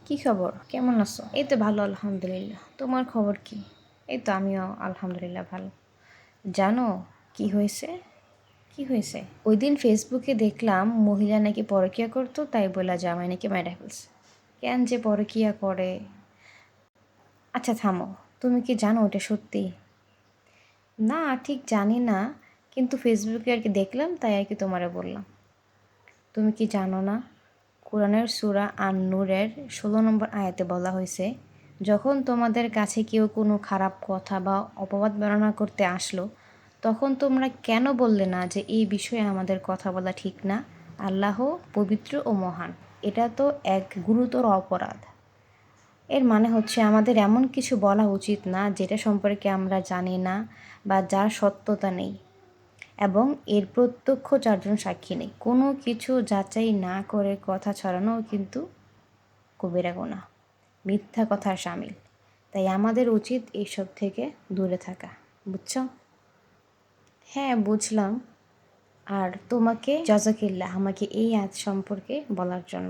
কি খবর, কেমন আছো? এই তো ভালো, আলহামদুলিল্লাহ। তোমার খবর কি? এই তো আমিও আলহামদুলিল্লাহ ভালো। জানো কি হয়েছে? কি হয়েছে? ওই দিন ফেসবুকে দেখলাম মহিলা নাকি পরকিয়া করতো, তাই বলে জামাই নাকি মেরে ফেলছে। কেন যে পরকিয়া করে? আচ্ছা থামো, তুমি কি জানো ওটা সত্যি? না, ঠিক জানি না, কিন্তু ফেসবুকে আর কি দেখলাম, তাই আর কি তোমারে বললাম। তুমি কি জানো না, কোরআনের সূরা আন-নূরের 16 নম্বর আয়াতে বলা হয়েছে, যখন তোমাদের কাছে কেউ কোনো খারাপ কথা বা অপবাদ বর্ণনা করতে আসলো, তখন তোমরা কেন বললে না যে এই বিষয়ে আমাদের কথা বলা ঠিক না? আল্লাহ পবিত্র ও মহান। এটা তো এক গুরুতর অপরাধ। এর মানে হচ্ছে আমাদের এমন কিছু বলা উচিত না যেটা সম্পর্কে আমরা জানি না বা যার সত্যতা নেই, এবং এর প্রত্যক্ষ 4 জন সাক্ষী নেই। কোনো কিছু যাচাই না করে কথা ছড়ানোও কিন্তু কবিরা গুনাহ, মিথ্যা কথার শামিল। তাই আমাদের উচিত এইসব থেকে দূরে থাকা, বুঝছো? হ্যাঁ, বুঝলাম। আর তোমাকে জাযাকিল্লাহ আমাকে এই আয়াত সম্পর্কে বলার জন্য।